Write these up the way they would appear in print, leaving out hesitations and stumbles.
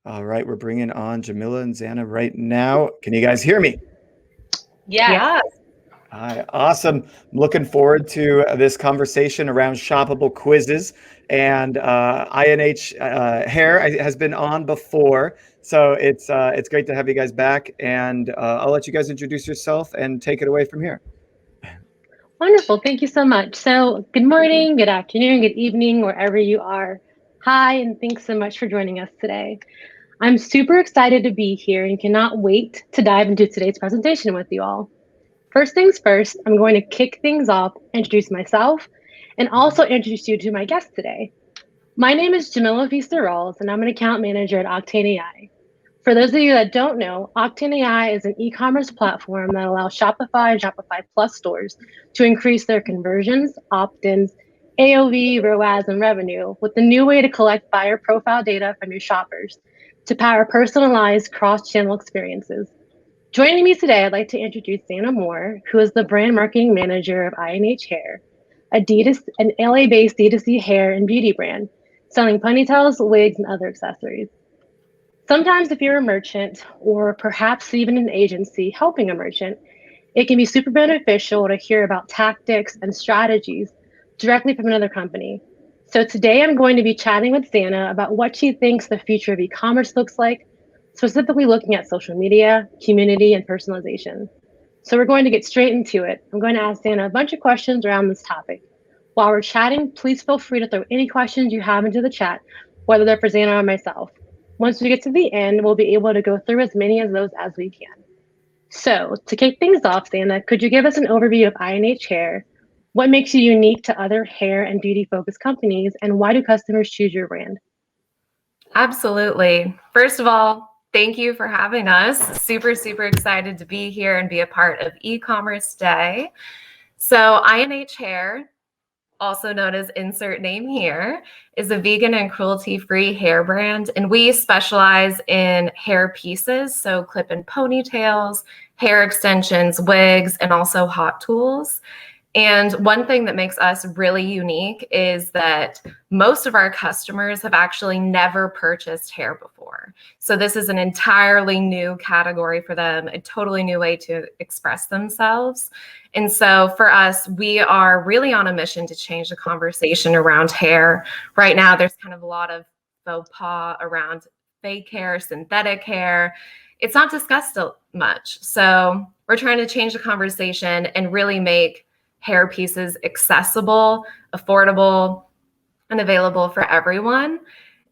All right, we're bringing on Jamila and Xana right now. Can you guys hear me? Yeah. Hi, awesome. I'm looking forward to this conversation around shoppable quizzes. And INH Hair has been on before, so it's great to have you guys back. And I'll let you guys introduce yourself and take it away from here. Wonderful. Thank you so much. So good morning, good afternoon, good evening, wherever you are. Hi, and thanks so much for joining us today. I'm super excited to be here and cannot wait to dive into today's presentation with you all. First things first, I'm going to kick things off, introduce myself, and also introduce you to my guest today. My name is Jamila Vista-Rawls, and I'm an account manager at Octane AI. For those of you that don't know, Octane AI is an e-commerce platform that allows Shopify and Shopify Plus stores to increase their conversions, opt-ins, AOV, ROAS, and revenue with the new way to collect buyer profile data from your shoppers to power personalized cross-channel experiences. Joining me today, I'd like to introduce Xana Moore, who is the brand marketing manager of INH Hair, an LA-based D2C hair and beauty brand, selling ponytails, wigs, and other accessories. Sometimes if you're a merchant, or perhaps even an agency helping a merchant, it can be super beneficial to hear about tactics and strategies directly from another company. So today I'm going to be chatting with Xana about what she thinks the future of e-commerce looks like, specifically looking at social media, community, and personalization. So we're going to get straight into it. I'm going to ask Xana a bunch of questions around this topic. While we're chatting, please feel free to throw any questions you have into the chat, whether they're for Xana or myself. Once we get to the end, we'll be able to go through as many of those as we can. So to kick things off, Xana, could you give us an overview of INH Hair? What makes you unique to other hair and beauty-focused companies, and why do customers choose your brand? Absolutely. First of all, thank you for having us. Super, super excited to be here and be a part of e-commerce day. So INH Hair, also known as insert name here, is a vegan and cruelty-free hair brand, and we specialize in hair pieces, so clip and ponytails, hair extensions, wigs, and also hot tools. And one thing that makes us really unique is that most of our customers have actually never purchased hair before. So this is an entirely new category for them, a totally new way to express themselves. And so for us, we are really on a mission to change the conversation around hair. Right now, there's kind of a lot of faux pas around fake hair, synthetic hair. It's not discussed much. So we're trying to change the conversation and really make hair pieces accessible, affordable, and available for everyone.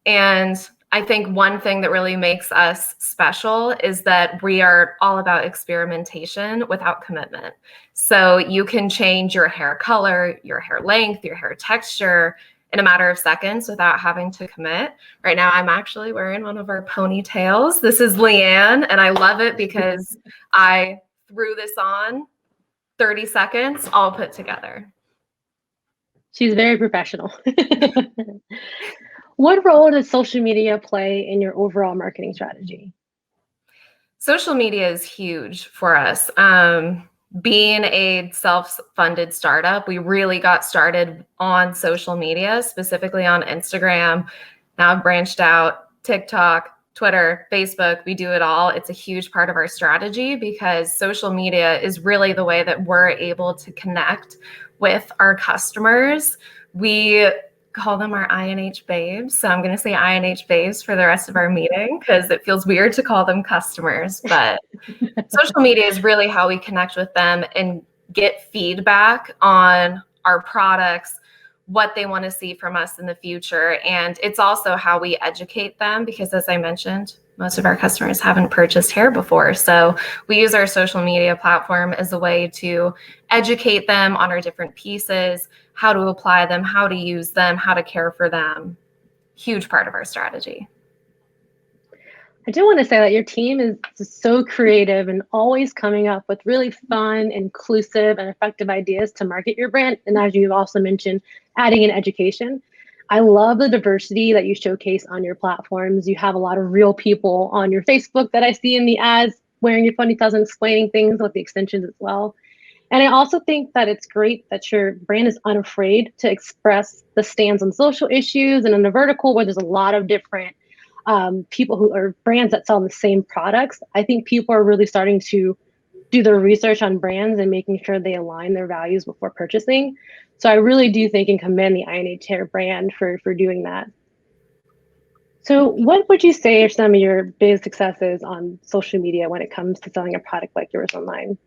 And I think one thing that really makes us special is that we are all about experimentation without commitment. So you can change your hair color, your hair length, your hair texture in a matter of seconds without having to commit. Right now, I'm actually wearing one of our ponytails. This is Leanne, and I love it because I threw this on 30 seconds, all put together. She's very professional. What role does social media play in your overall marketing strategy? Social media is huge for us. Being a self-funded startup, we really got started on social media, specifically on Instagram. Now I've branched out, TikTok, Twitter, Facebook, we do it all. It's a huge part of our strategy because social media is really the way that we're able to connect with our customers. We call them our INH babes. So I'm going to say INH babes for the rest of our meeting because it feels weird to call them customers. But social media is really how we connect with them and get feedback on our products, what they want to see from us in the future. And it's also how we educate them because, as I mentioned, most of our customers haven't purchased hair before. So we use our social media platform as a way to educate them on our different pieces, how to apply them, how to use them, how to care for them. Huge part of our strategy. I do want to say that your team is just so creative and always coming up with really fun, inclusive, and effective ideas to market your brand. And as you've also mentioned, adding in education. I love the diversity that you showcase on your platforms. You have a lot of real people on your Facebook that I see in the ads wearing your ponytails and explaining things with the extensions as well. And I also think that it's great that your brand is unafraid to express the stands on social issues and in the vertical where there's a lot of different people who are brands that sell the same products, I think people are really starting to do their research on brands and making sure they align their values before purchasing. So I really do think and commend the INH Hair brand for doing that. So what would you say are some of your biggest successes on social media when it comes to selling a product like yours online?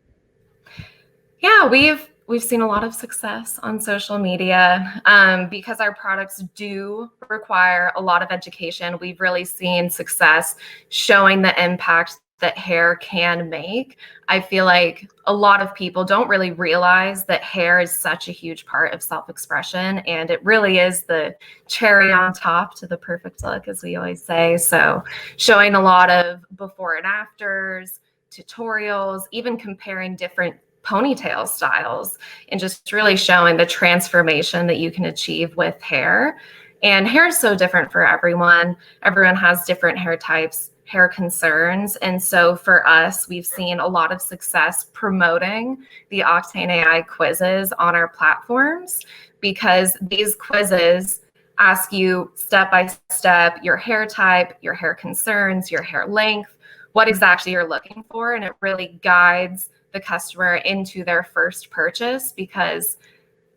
Yeah, we've seen a lot of success on social media because our products do require a lot of education. We've really seen success showing the impact that hair can make. I feel like a lot of people don't really realize that hair is such a huge part of self-expression, and it really is the cherry on top to the perfect look, as we always say. So showing a lot of before and afters, tutorials, even comparing different ponytail styles, and just really showing the transformation that you can achieve with hair. And hair is so different for everyone. Everyone has different hair types, hair concerns. And so for us, we've seen a lot of success promoting the Octane AI quizzes on our platforms, because these quizzes ask you step by step your hair type, your hair concerns, your hair length, what exactly you're looking for. And it really guides the customer into their first purchase, because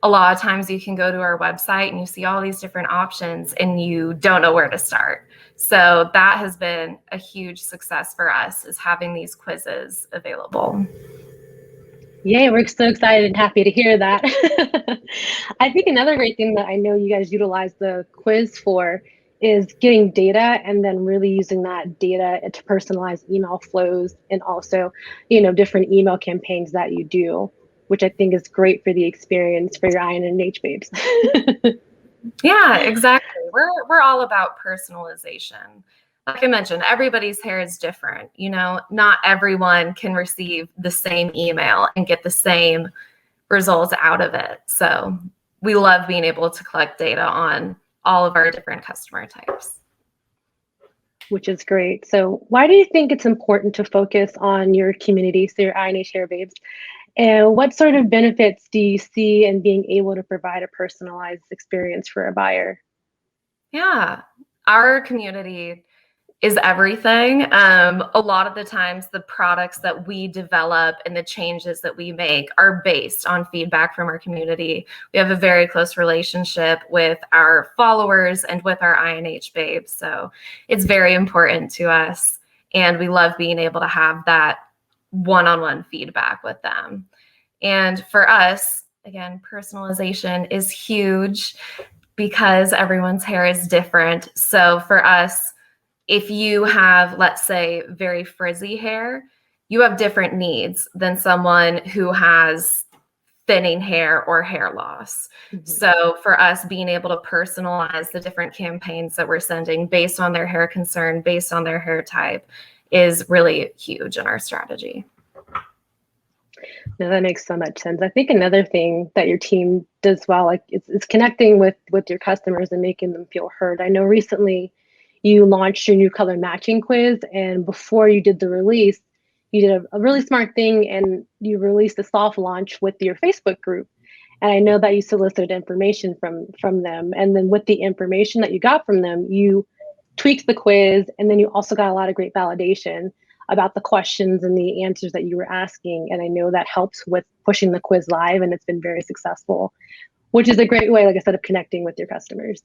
a lot of times you can go to our website and you see all these different options and you don't know where to start. So that has been a huge success for us, is having these quizzes available. Yay, we're so excited and happy to hear that. I think another great thing that I know you guys utilize the quiz for is getting data and then really using that data to personalize email flows and also, different email campaigns that you do, which I think is great for the experience for your INH babes. Yeah, exactly. We're all about personalization. Like I mentioned, everybody's hair is different. Not everyone can receive the same email and get the same results out of it. So we love being able to collect data on all of our different customer types. Which is great. So why do you think it's important to focus on your community, so your INH hair babes? And what sort of benefits do you see in being able to provide a personalized experience for a buyer? Yeah, our community is everything. A lot of the times the products that we develop and the changes that we make are based on feedback from our community. We have a very close relationship with our followers and with our INH babes. So it's very important to us. And we love being able to have that one-on-one feedback with them. And for us, again, personalization is huge because everyone's hair is different. So for us, if you have, let's say, very frizzy hair, you have different needs than someone who has thinning hair or hair loss. Mm-hmm. So for us, being able to personalize the different campaigns that we're sending based on their hair concern, based on their hair type, is really huge in our strategy. No, that makes so much sense. I think another thing that your team does well, like it's connecting with your customers and making them feel heard. I know recently you launched your new color matching quiz, and before you did the release, you did a really smart thing and you released a soft launch with your Facebook group. And I know that you solicited information from them. And then with the information that you got from them, you tweaked the quiz, and then you also got a lot of great validation about the questions and the answers that you were asking. And I know that helps with pushing the quiz live, and it's been very successful, which is a great way, like I said, of connecting with your customers.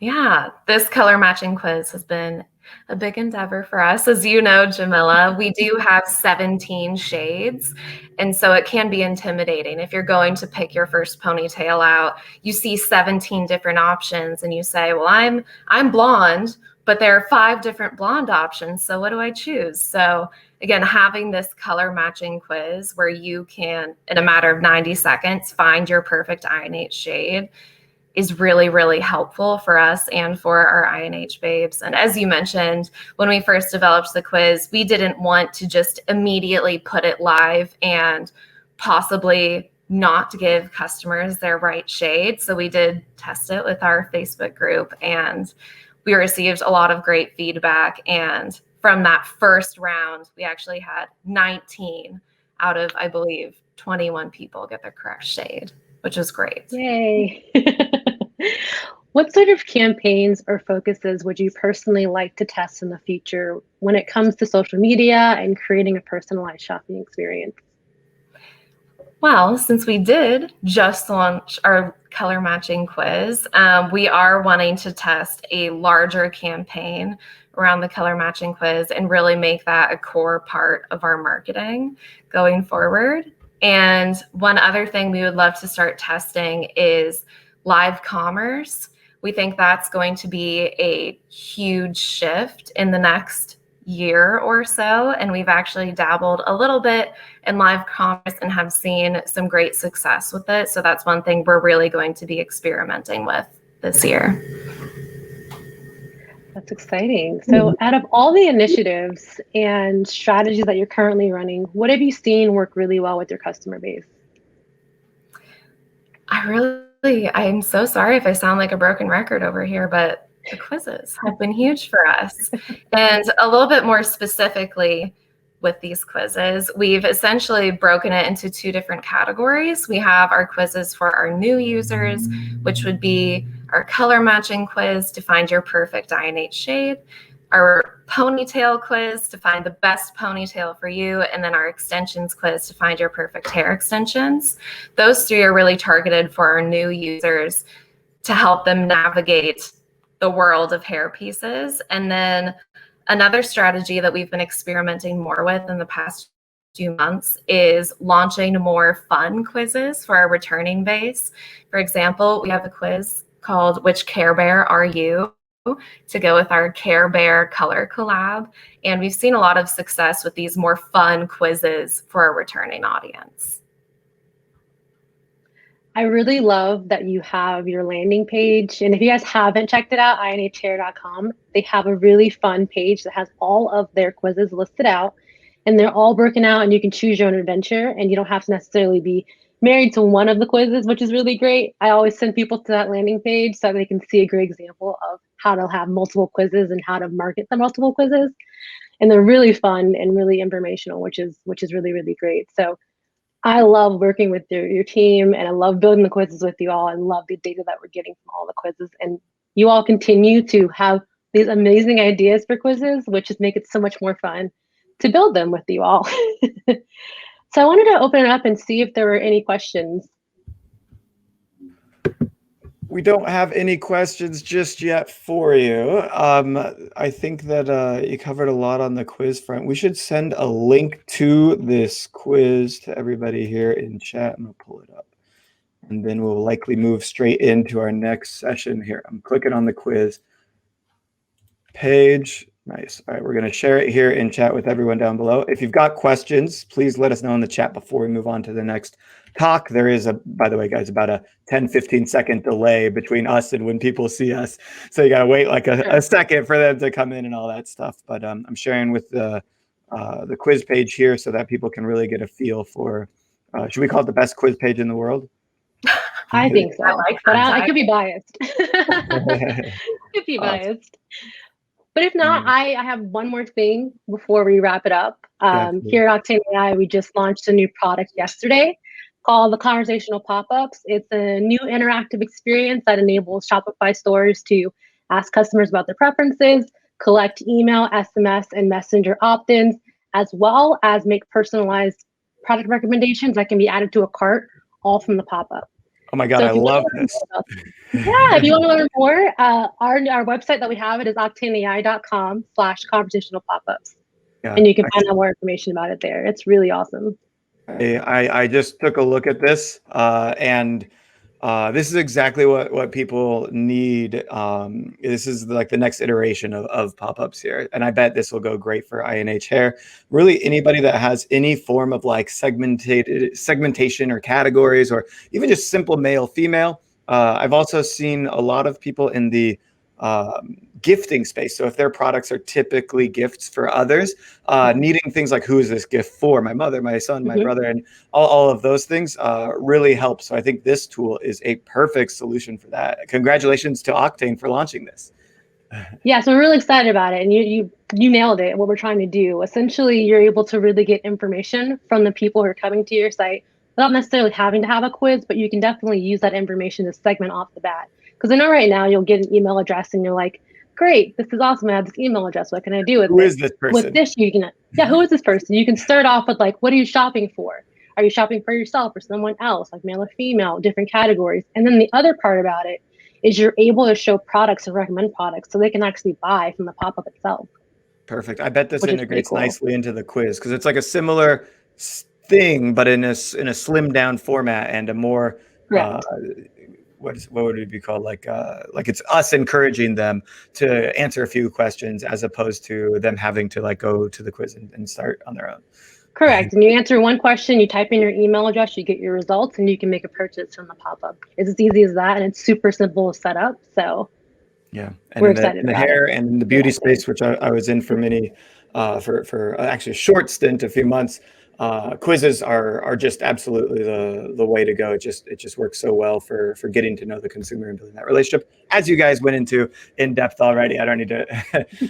Yeah, this color matching quiz has been a big endeavor for us. As you know, Jamila, we do have 17 shades. And so it can be intimidating. If you're going to pick your first ponytail out, you see 17 different options and you say, well, I'm blonde, but there are 5 different blonde options. So what do I choose? So again, having this color matching quiz where you can, in a matter of 90 seconds, find your perfect INH shade is really, really helpful for us and for our INH babes. And as you mentioned, when we first developed the quiz, we didn't want to just immediately put it live and possibly not give customers their right shade. So we did test it with our Facebook group, and we received a lot of great feedback. And from that first round, we actually had 19 out of, I believe, 21 people get the correct shade, which was great. Yay. What sort of campaigns or focuses would you personally like to test in the future when it comes to social media and creating a personalized shopping experience? Well, since we did just launch our color matching quiz, we are wanting to test a larger campaign around the color matching quiz and really make that a core part of our marketing going forward. And one other thing we would love to start testing is live commerce. We think that's going to be a huge shift in the next year or so. And we've actually dabbled a little bit in live commerce and have seen some great success with it. So that's one thing we're really going to be experimenting with this year. That's exciting. So out of all the initiatives and strategies that you're currently running, what have you seen work really well with your customer base? I'm so sorry if I sound like a broken record over here, but the quizzes have been huge for us. And a little bit more specifically with these quizzes, we've essentially broken it into two different categories. We have our quizzes for our new users, which would be our color matching quiz to find your perfect INH shade, our ponytail quiz to find the best ponytail for you, and then our extensions quiz to find your perfect hair extensions. Those three are really targeted for our new users to help them navigate the world of hair pieces. And then another strategy that we've been experimenting more with in the past few months is launching more fun quizzes for our returning base. For example, we have a quiz called Which Care Bear Are You? To go with our Care Bear color collab. And we've seen a lot of success with these more fun quizzes for our returning audience. I really love that you have your landing page. And if you guys haven't checked it out, inhair.com, they have a really fun page that has all of their quizzes listed out. And they're all broken out and you can choose your own adventure. And you don't have to necessarily be married to one of the quizzes, which is really great. I always send people to that landing page so they can see a great example of how to have multiple quizzes and how to market the multiple quizzes. And they're really fun and really informational, which is really, really great. So I love working with your team and I love building the quizzes with you all. I love the data that we're getting from all the quizzes. And you all continue to have these amazing ideas for quizzes, which just make it so much more fun to build them with you all. So I wanted to open it up and see if there were any questions. We don't have any questions just yet for you. I think that you covered a lot on the quiz front. We should send a link to this quiz to everybody here in chat. I'm gonna pull it up. And then we'll likely move straight into our next session here. I'm clicking on the quiz page. Nice. All right, we're gonna share it here in chat with everyone down below. If you've got questions, please let us know in the chat before we move on to the next talk. There is by the way, guys, about a 10-15 second delay between us and when people see us. So you gotta wait like a second for them to come in and all that stuff. But I'm sharing with the quiz page here so that people can really get a feel for, should we call it the best quiz page in the world? I think so, but I could be biased. Could be Awesome. biased. But if not, I have one more thing before we wrap it up. Here at Octane AI, we just launched a new product yesterday called the Conversational Pop-Ups. It's a new interactive experience that enables Shopify stores to ask customers about their preferences, collect email, SMS, and Messenger opt-ins, as well as make personalized product recommendations that can be added to a cart, all from the pop-up. Oh my God, I love this. Yeah, if you want to learn more, our website that we have, it is octaneai.com/conversational pop-ups. Yeah, and you can find out more information about it there. It's really awesome. I just took a look at this and this is exactly what people need. This is like the next iteration of pop-ups here. And I bet this will go great for INH hair. Really anybody that has any form of like segmentation or categories, or even just simple male, female. I've also seen a lot of people in the gifting space. So if their products are typically gifts for others, needing things like, who is this gift for? My mother, my son, my brother, and all of those things really help. So I think this tool is a perfect solution for that. Congratulations to Octane for launching this. Yeah, so we're really excited about it. And you nailed it, what we're trying to do. Essentially, you're able to really get information from the people who are coming to your site without necessarily having to have a quiz, but you can definitely use that information to segment off the bat. Because I know right now you'll get an email address and you're like, great, this is awesome. I have this email address. What can I do with Who it? is this person? With this, you can, who is this person? You can start off with like, what are you shopping for? Are you shopping for yourself or someone else, like male or female, different categories? And then the other part about it is you're able to show products and recommend products so they can actually buy from the pop-up itself. Perfect. I bet this integrates cool. nicely into the quiz because it's like a similar thing, but in a slimmed down format and a more what would it be called? Like it's us encouraging them to answer a few questions as opposed to them having to like go to the quiz and start on their own. Correct. And you answer one question, you type in your email address, you get your results, and you can make a purchase from the pop-up. It's as easy as that, and it's super simple to set up. So yeah, and we're excited in the about hair it. and in the beauty space, which I was in for many, for actually a short stint, a few months. Quizzes are just absolutely the way to go. It just works so well for getting to know the consumer and building that relationship. As you guys went into in depth already, I don't need to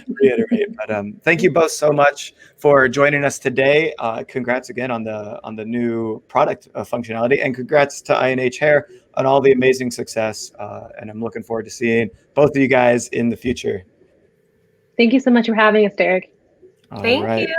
reiterate. But thank you both so much for joining us today. Congrats again on the new product functionality, and congrats to INH Hair on all the amazing success. And I'm looking forward to seeing both of you guys in the future. Thank you so much for having us, Derek. Thank you.